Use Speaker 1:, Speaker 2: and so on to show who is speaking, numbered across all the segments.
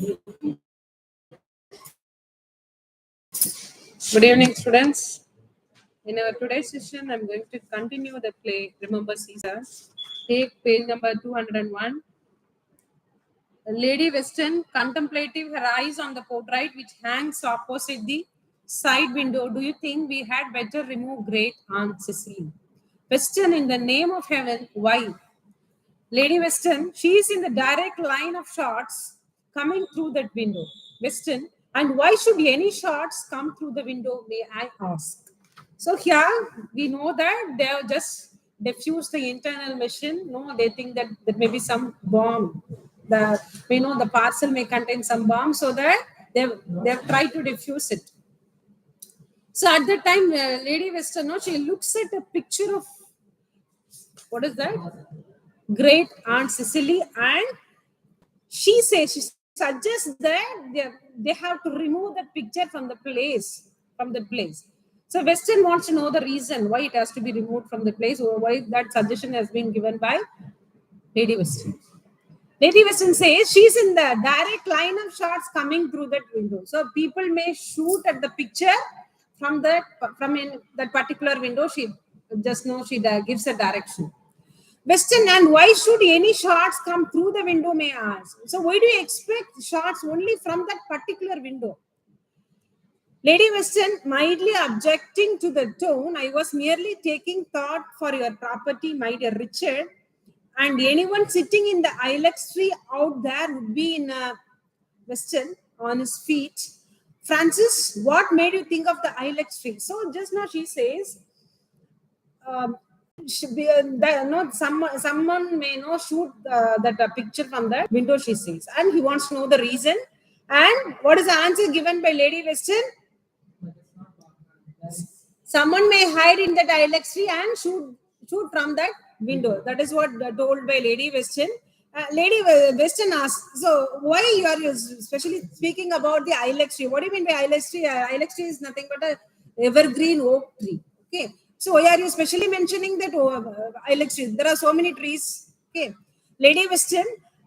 Speaker 1: Good evening, students. In our today's session, I'm going to continue the play Remember Caesar. Take page number 201. Lady Weston, contemplative, her eyes on the portrait which hangs opposite the side window. Do you think we had better remove Great Aunt Cecily? Weston, in the name of heaven, why? Lady Weston, she is in the direct line of shots coming through that window. Weston, and why should any shots come through the window, may I ask? So here we know that they have just diffused the internal machine. No, they think that there may be some bomb. The parcel may contain some bomb, so that they've tried to diffuse it. So at that time, Lady Weston, no, she looks at a picture of what is that? Great Aunt Cecily, and she suggests that they have to remove the picture from the place. So Weston wants to know the reason why it has to be removed from the place, or why that suggestion has been given by Lady Weston. Lady Weston says she's in the direct line of shots coming through that window. So people may shoot at the picture from that particular window. She just knows, she gives a direction. Weston, and why should any shots come through the window, may I ask? So why do you expect shots only from that particular window? Lady Weston, mildly objecting to the tone, I was merely taking thought for your property, my dear Richard, and anyone sitting in the ilex tree out there would be in Weston on his feet. Francis, what made you think of the ilex tree? So just now she says, someone may shoot that picture from the window, she says, and he wants to know the reason. And what is the answer given by Lady Weston? Someone may hide in that ilex tree and shoot from that window. That is what told by Lady Weston. Lady Weston asks, so why you are especially speaking about the ilex tree? What do you mean by ilex tree? Ilex tree is nothing but a evergreen oak tree. Okay. So why are you specially mentioning that ilex tree? There are so many trees. Okay. Lady Weston,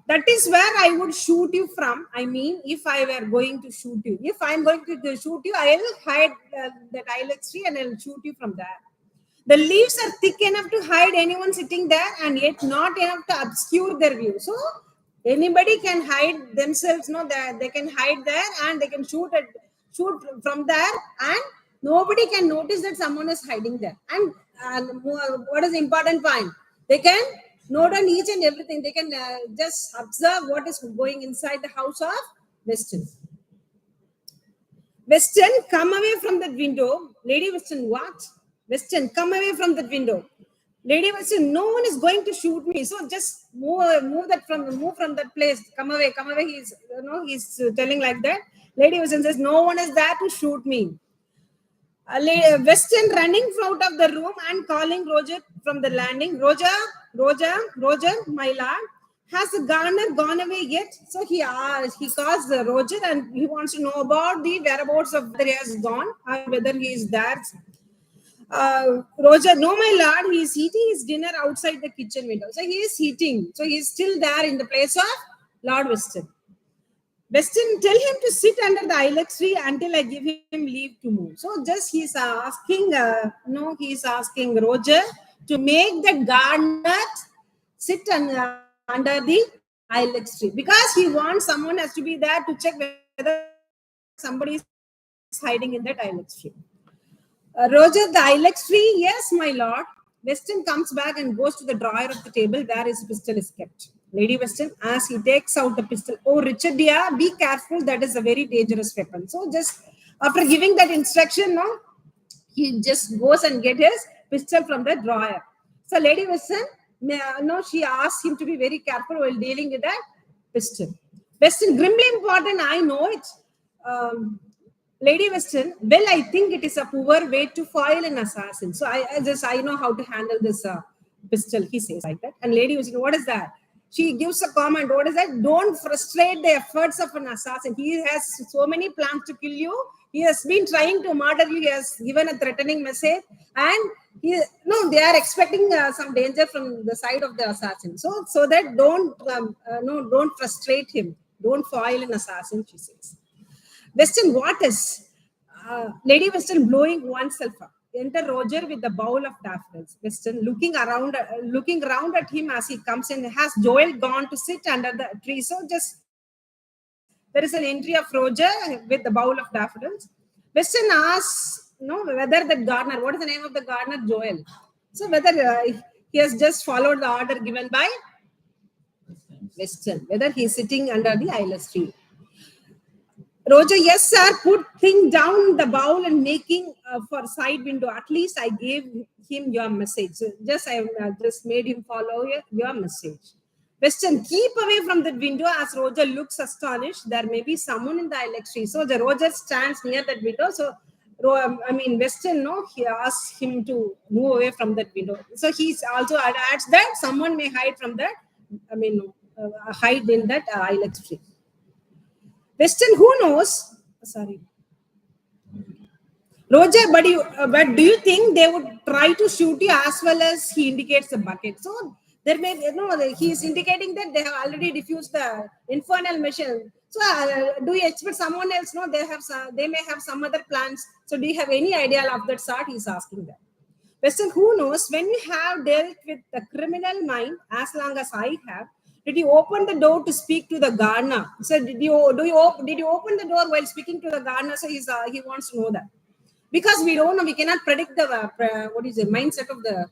Speaker 1: that is where I would shoot you from. I mean, if I were going to shoot you. If I am going to shoot you, I will hide that ilex tree and I will shoot you from there. The leaves are thick enough to hide anyone sitting there, and yet not enough to obscure their view. So anybody can hide themselves. No, they can hide there and they can shoot from there, and nobody can notice that someone is hiding there. And what is the important point? They can note on each and everything. They can just observe what is going inside the house of Weston. Weston, come away from that window. Lady Weston, what? Weston, come away from that window. Lady Weston, no one is going to shoot me. So just move from that place. Come away. He's telling like that. Lady Weston says, no one is there to shoot me. Weston running out of the room and calling Roger from the landing. Roger, my lord, has the gardener gone away yet? So he calls Roger and he wants to know about the whereabouts of whether he has gone or whether he is there. Roger, no, my lord, he is eating his dinner outside the kitchen window. So he is eating. So he is still there in the place of Lord Weston. Weston, tell him to sit under the ilex tree until I give him leave to move. So just he's asking Roger to make the gardener sit under the ilex tree, because he wants someone has to be there to check whether somebody is hiding in that ilex tree. Roger, the ilex tree, yes, my lord. Weston comes back and goes to the drawer of the table where his pistol is kept. Lady Weston, as he takes out the pistol, oh, Richard, dear, be careful. That is a very dangerous weapon. So just after giving that instruction, he just goes and get his pistol from the drawer. So Lady Weston, she asks him to be very careful while dealing with that pistol. Weston, grimly important, I know it. Lady Weston, well, I think it is a poor way to foil an assassin. So I know how to handle this pistol, he says like that. And Lady Weston, what is that? She gives a comment. What is that? Don't frustrate the efforts of an assassin. He has so many plans to kill you. He has been trying to murder you. He has given a threatening message. And they are expecting some danger from the side of the assassin. So that don't frustrate him. Don't foil an assassin, she says. Weston, what is? Lady Weston blowing oneself up. Enter Roger with the bowl of daffodils. Weston looking around at him as he comes in. Has Joel gone to sit under the tree? So just there is an entry of Roger with the bowl of daffodils. Weston asks, whether that gardener, what is the name of the gardener? Joel. So whether he has just followed the order given by Weston, whether he is sitting under the eyeless tree. Roger, yes, sir. Put thing down the bowl and making for side window. At least I gave him your message. So I just made him follow your message. Weston, keep away from that window as Roger looks astonished. There may be someone in the ilex tree. So the Roger stands near that window. So Weston, he asks him to move away from that window. So he also adds that someone may hide from that. Hide in that ilex tree. Weston, who knows? Sorry. Roger, but do you think they would try to shoot you as well as he indicates the bucket? So there may, he is indicating that they have already diffused the infernal mission. So do you expect someone else? No, they may have some other plans. So do you have any idea of that sort? He's asking that. Weston, who knows? When you have dealt with the criminal mind, as long as I have, did you open the door to speak to the gardener? So did you open the door while speaking to the gardener? So he wants to know that, because we don't know, we cannot predict the mindset of the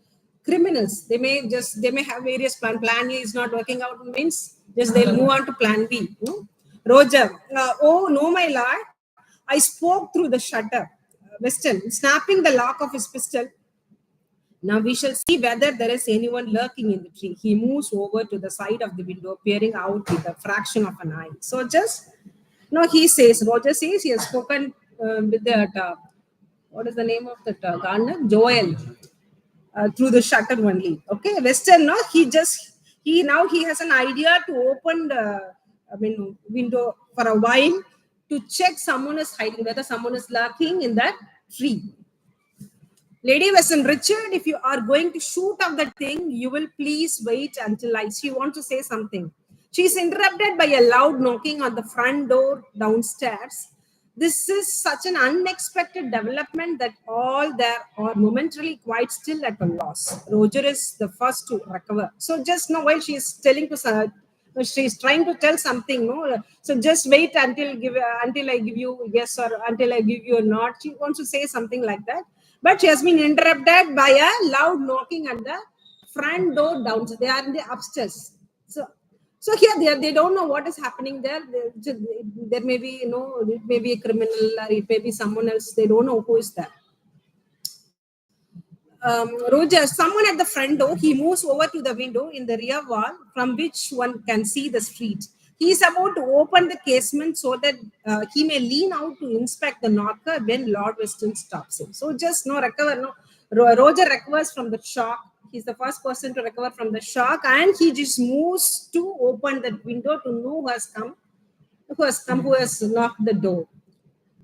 Speaker 1: criminals. They may have various plan. Plan A is not working out, means just they'll move on to plan B. Roger, oh no, my lord, I spoke through the shutter. Weston, snapping the lock of his pistol. Now we shall see whether there is anyone lurking in the tree. He moves over to the side of the window, peering out with a fraction of an eye. So Roger says he has spoken with that, what is the name of that gardener? Joel, through the shutter only. Okay, Weston, he has an idea to open the window for a while to check someone is hiding, whether someone is lurking in that tree. Lady Weston, Richard, if you are going to shoot up that thing, you will please wait until she wants to say something. She is interrupted by a loud knocking on the front door downstairs. This is such an unexpected development that all there are momentarily quite still at a loss. Roger is the first to recover. So just now, while she is she is trying to tell something. So just wait until I give you yes, or until I give you a nod. She wants to say something like that. But she has been interrupted by a loud knocking at the front door downstairs. They are in the upstairs. So here they don't know what is happening there. There may be, it may be a criminal or it may be someone else. They don't know who is there. Roger, someone at the front door. He moves over to the window in the rear wall from which one can see the street. He is about to open the casement so that he may lean out to inspect the knocker when Lord Weston stops him. So just recover. Roger recovers from the shock. He's the first person to recover from the shock, and he just moves to open that window to know who has knocked the door.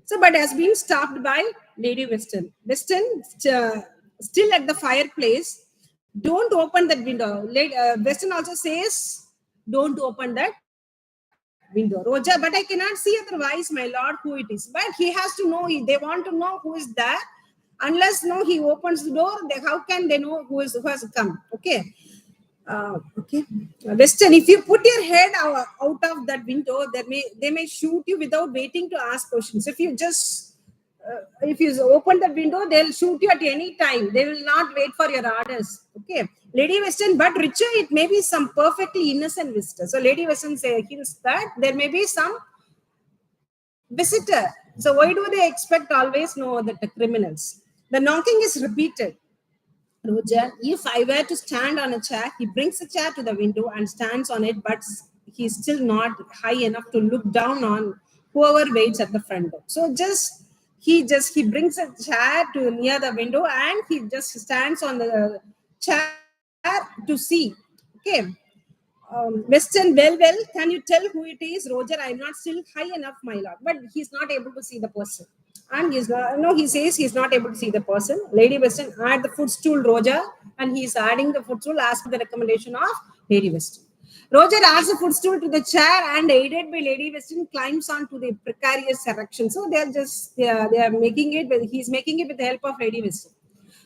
Speaker 1: So, but has been stopped by Lady Weston. Weston, still at the fireplace, don't open that window. Weston also says, don't open that window. Roger, but I cannot see otherwise, my lord, who it is. But he has to know, they want to know who is there. Unless he opens the door, how can they know who has come? Okay. Okay. Weston, if you put your head out of that window, they may shoot you without waiting to ask questions. If you open the window, they'll shoot you at any time. They will not wait for your orders. Okay. Lady Weston, but Richard, it may be some perfectly innocent visitor. So Lady Weston hints that there may be some visitor. So why do they expect always that the criminals? The knocking is repeated. Roger, if I were to stand on a chair, he brings a chair to the window and stands on it, but he's still not high enough to look down on whoever waits at the front door. So he brings a chair to near the window and he just stands on the chair to see. Okay. Weston, well, can you tell who it is? Roger, I'm not still high enough, my lord. But he's not able to see the person. And he says he's not able to see the person. Lady Weston, add the footstool, Roger. And he's adding the footstool as per the recommendation of Lady Weston. Roger adds a footstool to the chair and, aided by Lady Weston, climbs onto the precarious erection. So they are making it, but he's making it with the help of Lady Weston.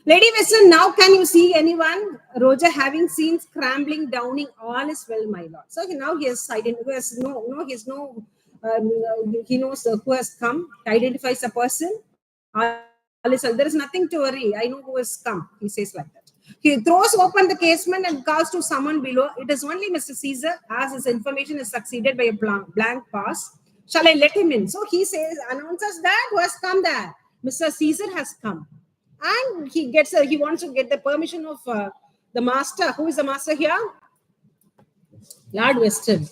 Speaker 1: Lady Weston, now can you see anyone? Roger, having seen scrambling, downing, all is well, my lord. So now he has identified. He knows who has come. Identifies a person. All is well. There is nothing to worry. I know who has come. He says like that. He throws open the casement and calls to someone below. It is only Mr. Caesar, as his information is succeeded by a blank pass. Shall I let him in? So he says, announces that who has come there. Mr. Caesar has come. And he wants to get the permission of the master. Who is the master here? Lord Weston.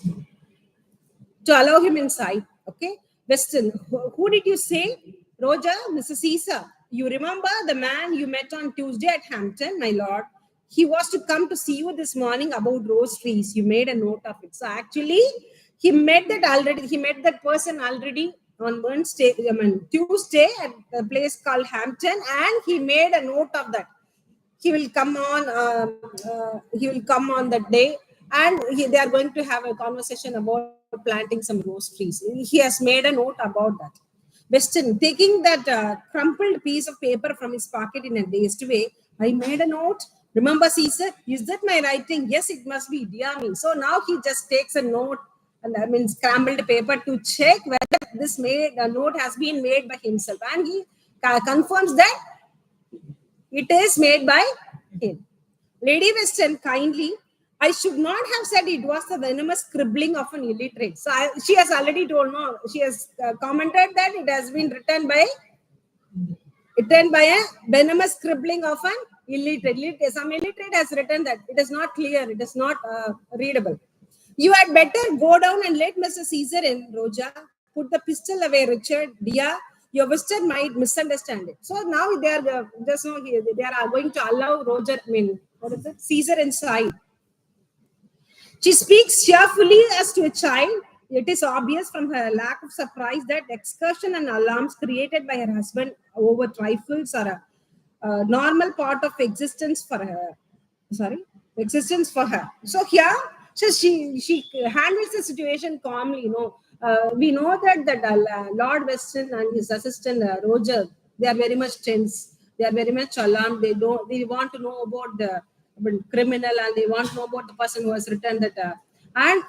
Speaker 1: To allow him inside. Okay. Weston, who did you say? Roger, Mr. Caesar. You remember the man you met on Tuesday at Hampton, my lord? He was to come to see you this morning about rose trees. You made a note of it. So actually, he met that person already on Tuesday at a place called Hampton, and he made a note of that. He will come on that day, and they are going to have a conversation about planting some rose trees. He has made a note about that. Weston, taking that crumpled piece of paper from his pocket in a dazed way, I made a note. Remember, Caesar, is that my writing? Yes, it must be, dear me. So now he just takes a note, and scrambled paper to check whether this note has been made by himself, and he confirms that it is made by him. Lady Weston, kindly, I should not have said it was the venomous scribbling of an illiterate. So she has already told, no, she has commented that it has been written by a venomous scribbling of an illiterate. Some illiterate has written that. It is not clear. It is not readable. You had better go down and let Mr. Caesar in, Roja. Put the pistol away, Richard. Dear, your visitor might misunderstand it. So now they are going to allow Roger, Caesar inside. She speaks cheerfully as to a child. It is obvious from her lack of surprise that excursion and alarms created by her husband over trifles are a normal part of existence for her. So here, she handles the situation calmly. We know that Lord Weston and his assistant Roger, they are very much tense. They are very much alarmed. They want to know about the criminal, and they want to know about the person who has written that. And